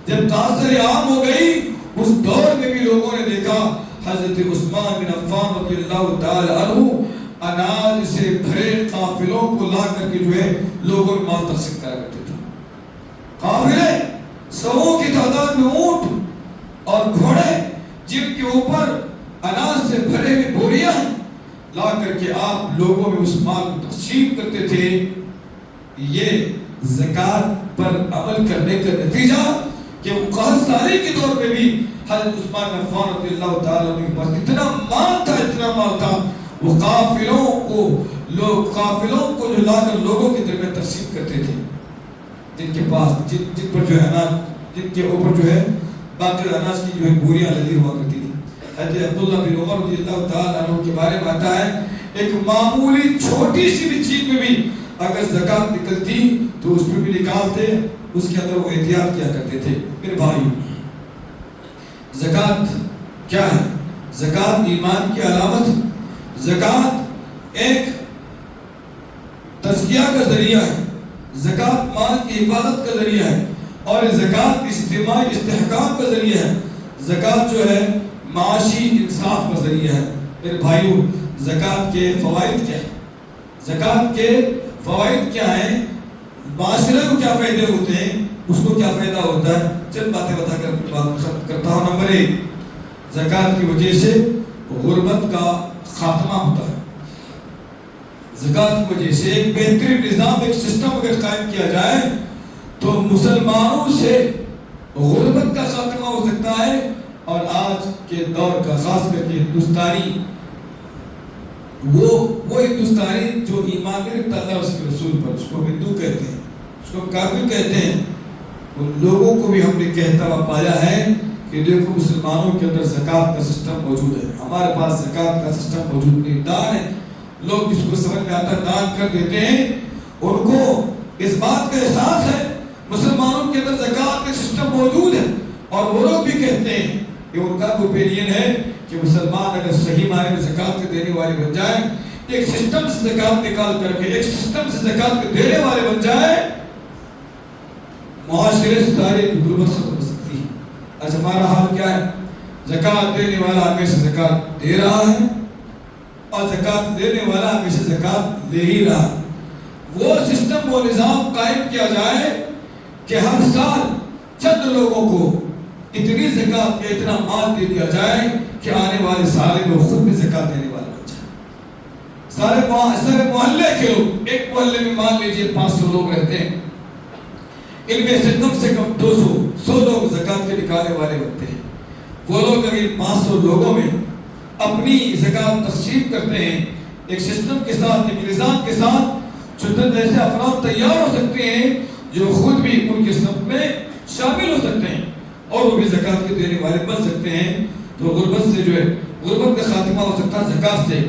جب کاشت سالی عام ہو گئی اس دور میں بھی لوگوں نے دیکھا حضرت عثمان بن عفان رضی اللہ تعالی عنہ اناج سے بھرے قافلوں کو لا کر کے جو ہے لوگوں میں مال تقسیم کرا کرتے تھے۔ قافلے، سووں کی تعداد میں اونٹ اور گھوڑے جن کے اوپر اناج سے بھرے ہوئے بوریاں لا کر کے آپ لوگوں میں اس مال کو تقسیم کرتے تھے۔ یہ زکوٰۃ پر عمل کرنے کا نتیجہ کہ وہ قحط سالی کے دور میں بھی حضرت عثمان بن عفان رضی اللہ تعالیٰ عنہ کے پاس اتنا مال تھا، وہ قافلوں کو جو لا کر لوگوں کے درمیان تقسیم کرتے تھے، جن کے پاس جن پر جو ہے اناج، جن کے اوپر جو ہے باقی اناج کی جو ہے بوریاں لگی ہوا کرتی تھی۔ حضرت عبداللہ بن عمر رضی اللہ تعالیٰ عنہ کے بارے میں آتا ہے، ایک معمولی چھوٹی سی بھی چیز میں بھی اگر زکوٰۃ نکلتی تو اس میں بھی نکالتے، اس کے اندر وہ احتیاط کیا کرتے تھے۔ میرے بھائی، زکوٰۃ کیا ہے؟ زکوٰۃ ایمان کی علامت، زکوٰۃ ایک تزکیہ کا ذریعہ ہے، زکوٰۃ مال کی حفاظت کا ذریعہ ہے، اور زکوٰۃ اجتماعی استحکام کا ذریعہ ہے، زکوٰۃ جو ہے معاشی انصاف کا ذریعہ ہے۔ میرے بھائیو، زکوٰۃ کے فوائد کیا ہیں؟ زکوٰۃ کے فوائد کیا ہیں؟ معاشرے کو کیا فائدے ہوتے ہیں، اس کو کیا فائدہ ہوتا ہے؟ چند باتیں بتا کر بات ختم کرتا ہوں۔ نمبر 1، زکوٰۃ کی وجہ سے غربت کا خاتمہ ہوتا ہے۔ زکوٰۃ کی وجہ سے ایک بہترین نظام، ایک سسٹم اگر قائم کیا جائے تو مسلمانوں سے غربت کا خاتمہ ہو سکتا ہے، اور آج کے دور کا خاص کر کے ہندوستانی، وہ ہندوستانی جو ایمان نہیں رکھتا اللہ اس کے رسول پر، اس کو ہندو کہتے ہیں، اس کو کافر کہتے ہیں، ان لوگوں کو بھی ہم نے کہتا ہوا پایا ہے کہ دیکھو مسلمانوں کے اندر زکوٰۃ کا سسٹم موجود ہے، ہمارے پاس زکوٰۃ کا سسٹم موجود نہیں، دان ہے، لوگ جس کو سمجھ میں آتا ہے دان کر دیتے ہیں، ان کو اس بات کا احساس ہے مسلمانوں کے اندر زکوٰۃ کا سسٹم موجود ہے، اور وہ لوگ بھی کہتے ہیں کہ ان کا اوپینین ہے کہ مسلمان اگر صحیح معنی میں زکوٰۃ کے دینے والے بن جائیں، ایک سسٹم سے زکوٰۃ نکال کر کے ایک سسٹم سے زکوٰۃ کے دینے والے بن جائیں، معاشرے سے ساری غربت ختم ہو سکتی ہے۔ آج ہمارا حال کیا ہے؟ زکوٰۃ دینے والا ہمیشہ زکوٰۃ دے رہا ہے اور زکوٰۃ دینے والا ہمیشہ زکوٰۃ لے ہی رہا. وہ سسٹم و نظام قائم کیا جائے کہ ہر سال چند لوگوں کو اتنی زکوٰۃ یا اتنا مال دے دیا جائے کہ آنے والے سال میں وہ خود بھی زکوٰۃ دینے والا بن جائے. سارے محلے کے لوگ، ایک محلے میں مان لیجیے 500 لوگ رہتے ہیں، ان میں سے کم 200 لوگ زکوٰۃ کے نکالنے والے ہوتے ہیں. وہ لوگ اگر 500 لوگوں میں اپنی زکوٰۃ تقسیم کرتے ہیں ایک سسٹم کے ساتھ، ایک نظام کے ساتھ، چند ایسے افراد تیار ہو سکتے ہیں جو خود بھی ان کے صف میں شامل ہو سکتے ہیں اور وہ بھی زکوٰۃ کے دینے والے بن سکتے ہیں. تو غربت سے جو ہے، غربت کا خاتمہ ہو سکتا ہے زکوٰۃ سے،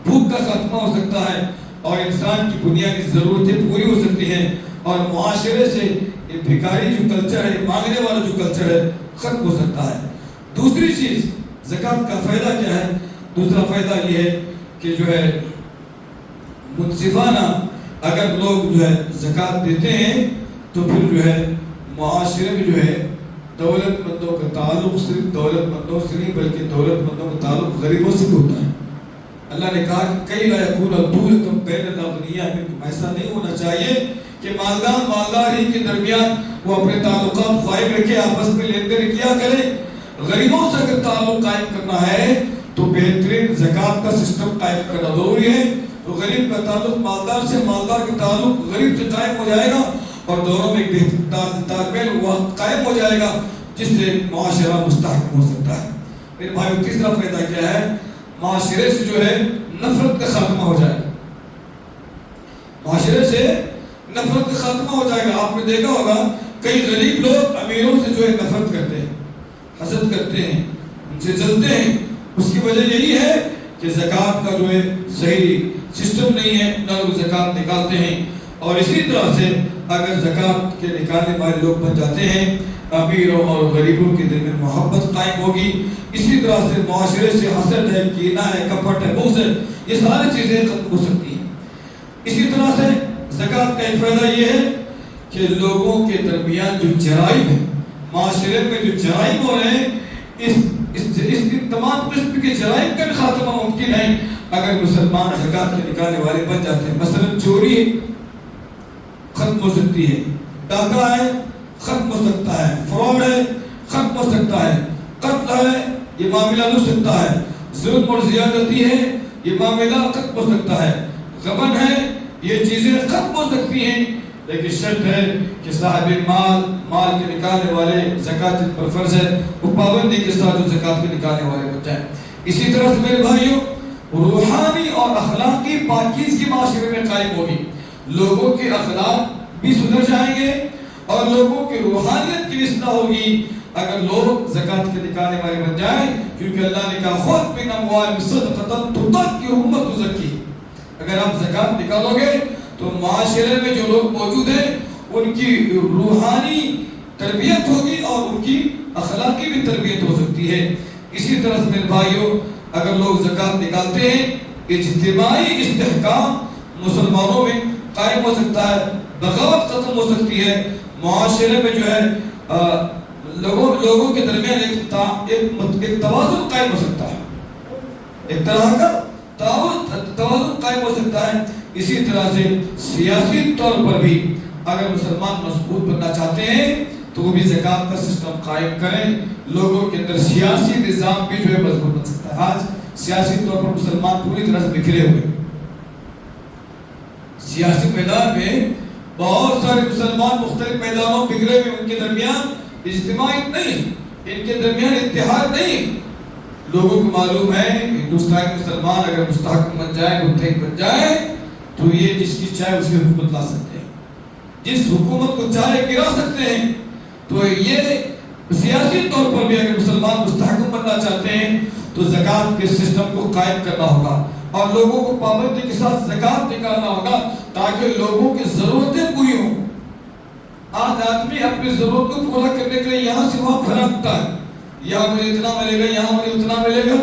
بھوک کا خاتمہ ہو سکتا ہے اور انسان کی بنیادی ضرورتیں پوری ہو سکتی ہیں اور معاشرے سے یہ بھکاری جو کلچر ہے، مانگنے والا جو کلچر ہے، ختم ہو سکتا ہے. دوسری چیز زکوٰۃ کا فائدہ کیا ہے؟ دوسرا فائدہ یہ ہے کہ جو ہے منصفانہ اگر لوگ جو ہے زکوٰۃ دیتے ہیں تو پھر جو ہے معاشرے میں جو ہے دولت مندوں کا تعلق صرف دولت مندوں سے نہیں بلکہ دولت مندوں کا تعلق غریبوں سے بھی ہوتا ہے. اللہ نے کہا کہ کئی لا یکون دولتم بین الاغنیاء منکم، ایسا نہیں ہونا چاہیے کہ مالدار ہی کے درمیان وہ اپنے تعلقات قائم رکھے، آپس میں لین دین کیا کرے. غریبوں سے اگر تعلق قائم کرنا ہے تو بہترین زکوٰۃ کا سسٹم قائم کرنا ضروری ہے. تو غریب کا تعلق مالدار سے، مالدار کا تعلق غریب سے قائم ہو جائے گا اور دونوں میں ایک تال میل قائم ہو جائے گا جس سے معاشرہ مستحکم ہو سکتا ہے. میرے بھائیو تیسرا فائدہ کیا ہے؟ معاشرے سے جو ہے نفرت کا خاتمہ ہو جائے گا. معاشرے سے نفرت کا خاتمہ ہو جائے گا. آپ نے دیکھا ہوگا کئی غریب لوگ امیروں سے جو ہے نفرت کرتے ہیں، حسد کرتے ہیں، ان سے جلتے ہیں. اس کی وجہ یہی ہے کہ زکوٰۃ کا جو ہے صحیح سسٹم نہیں ہے، نہ لوگ زکوٰۃ نکالتے ہیں. اور اسی طرح سے اگر زکوٰۃ کے نکالنے والے لوگ بن جاتے ہیں، امیروں اور غریبوں کے دل میں محبت قائم ہوگی. اسی طرح سے معاشرے سے حسد ہے، کینہ ہے، کپٹ ہے، بغض ہے، یہ ساری چیزیں ختم ہو سکتی ہیں. اسی طرح سے زکوٰۃ کا ایک فائدہ یہ ہے کہ لوگوں کے درمیان جو جرائم ہے، معاشرے میں جو جرائم ہو رہے ہیں، اس تمام قسم کے جرائم کا بھی خاتمہ ممکن ہے اگر مسلمان زکوٰۃ کے نکالنے والے بن جاتے ہیں. مثلا چوری ختم ہو سکتی ہے، ڈاکہ ہے ختم ہو سکتا ہے، فراڈ ہے ختم ہو سکتا ہے، قتل ہے یہ معاملہ ہو سکتا ہے، ظلم اور زیادتی ہے یہ معاملہ ختم ہو سکتا ہے، غبن ہے یہ چیزیں ختم ہو سکتی ہیں. لیکن شرط ہے کہ صاحب مال کے نکالنے والے زکوٰۃ پر فرض ہے وہ پابندی کے ساتھ جو زکوٰۃ کے نکالنے والے بن جائیں. اسی طرح سے میرے بھائیوں روحانی اور اخلاقی پاکیزگی معاشرے میں قائم ہوگی. لوگوں کے اخلاق بھی سدھر جائیں گے اور لوگوں کی روحانیت کی اصلاح ہوگی اگر لوگ زکوٰۃ کے نکالنے والے بن جائیں. کیونکہ اللہ نے کہا خذ من اموالہم صدقۃ تطہرھم وتزکیہم. اگر آپ زکوٰۃ نکالو گے تو معاشرے میں جو لوگ موجود ہیں ان کی روحانی تربیت ہوگی اور ان کی اخلاقی بھی تربیت ہو سکتی ہے. اسی طرح سے میرے بھائیوں اگر لوگ زکوٰۃ نکالتے ہیں اجتماعی استحکام مسلمانوں میں قائم ہو سکتا ہے، بغاوت ختم ہو سکتی ہے، معاشرے میں جو ہے لوگوں کے درمیان ایک توازن قائم ہو سکتا ہے، ایک طرح کا توازن قائم ہو سکتا ہے. اسی طرح سے سیاسی طور پر بھی اگر مسلمان مضبوط بننا چاہتے ہیں تو وہ بھی زکوٰۃ کا سسٹم قائم کریں. لوگوں کے اندر سیاسی نظام بھی جو ہے مضبوط بن سکتا ہے. آج سیاسی طور پر مسلمان پوری طرح سے بکھرے ہوئے، سیاسی میدان میں بہت سارے مسلمان مختلف میدانوں بکھرے ہوئے، ان کے درمیان اجتماعیت نہیں، ان کے درمیان اتحاد نہیں. لوگوں کو معلوم ہے ہندوستان کے مسلمان اگر مستحکم بن جائے، متحد بن جائے تو یہ جس کی چاہے اس کی حکومت لا سکتے ہیں، جس حکومت کو چاہے گرا سکتے ہیں. تو یہ سیاسی طور پر بھی اگر مسلمان مستحکم بننا چاہتے ہیں تو زکوٰۃ کے سسٹم کو قائم کرنا ہوگا اور لوگوں کو پابندی کے ساتھ زکوٰۃ نکالنا ہوگا تاکہ لوگوں کی ضرورتیں پوری ہوں. آج آدمی اپنی ضرورت کو پورا کرنے کے لیے یہاں سے وہاں بھٹکتا ہے، یہاں مجھے اتنا ملے گا، یہاں مجھے اتنا ملے گا.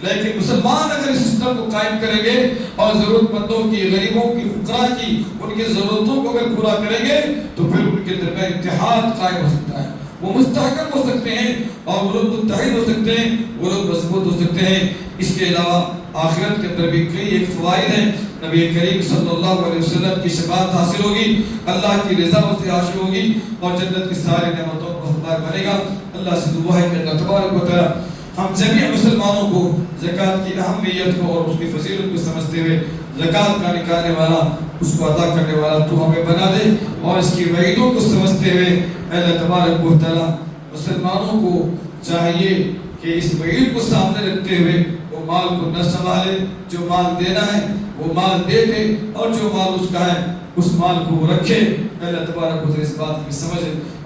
لیکن مسلمان اگر اس سسٹم کو قائم کریں گے اور ضرورت مندوں کی، غریبوں کی، فقراء کی، ان کی ضرورتوں کو اگر پورا کریں گے تو پھر ان کے درمیان اتحاد قائم ہو سکتا ہے وہ مستحکم ہو سکتے ہیں اور وہ لوگ متحد ہو سکتے ہیں، وہ لوگ مضبوط ہو سکتے ہیں۔ اس کے علاوہ آخرت کے اندر بھی کئی ایک فوائد ہیں۔ نبی کریم صلی اللہ علیہ وسلم کی شفاعت حاصل ہوگی، اللہ کی رضا اس سے حاصل ہوگی اور جنت کی ساری نعمتوں کو حقدار بنے گا۔ اللہ سے دعا ہے کہ اللہ تبارک و تعالی ہم جميع مسلمانوں کو زکوٰۃ کی اہمیت کو اور اس کی فضیلت کو سمجھتے ہوئے زکوٰۃ کا نکالنے والا، اس کو ادا کرنے والا تو ہمیں بنا دے، اور اس کی وعیدوں کو سمجھتے ہوئے اللہ تبارک و تعالی مسلمانوں کو چاہیے کہ اس وعید کو سامنے رکھتے ہوئے وہ مال کو نہ سنبھالے، جو مال دینا ہے وہ مال دے دے، اور جو مال اس کا ہے اس مال کو وہ رکھے۔ اللہ تبارک و تعالی اس بات کی سمجھ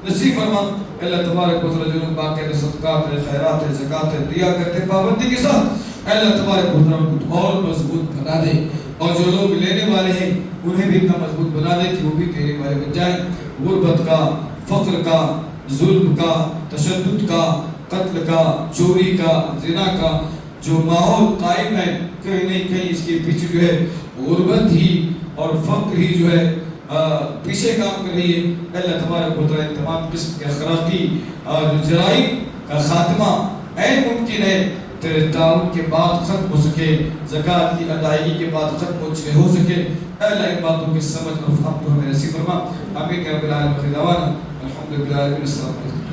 نصیب فرما۔ اللہ تبارک و تعالی جو لوگ باقی صدقات خیرات زکات دیا کرتے پابندی کے ساتھ، اللہ تبارک و تعالی کو اور مضبوط بنا دے، اور جو لوگ لینے والے ہیں انہیں بھی اتنا مضبوط بنا دے کہ وہ بھی دینے والے بن جائیں۔ غربت کا، فقر کا، ظلم کا، تشدد کا، قتل کا، چوری کا، زنا کا جو ماحول قائم ہے، کہیں نہیں کہیں اس کے پیچھے جو ہے غربت ہی اور فقر ہی جو ہے پیچھے کام کر رہی ہے۔ اللہ تبارک و تعالی تمام قسم کے اخلاقی جرائم کا خاتمہ ممکن ہے تیرے تعاون کے بعد ختم ہو سکے، زکوٰۃ کی ادائیگی کے بعد ختم ہو سکے۔ اللہ ان باتوں کی سمجھ اور فہم کو ہمیں نصیب فرما۔ آمین یا رب العالمین۔ الحمد للہ۔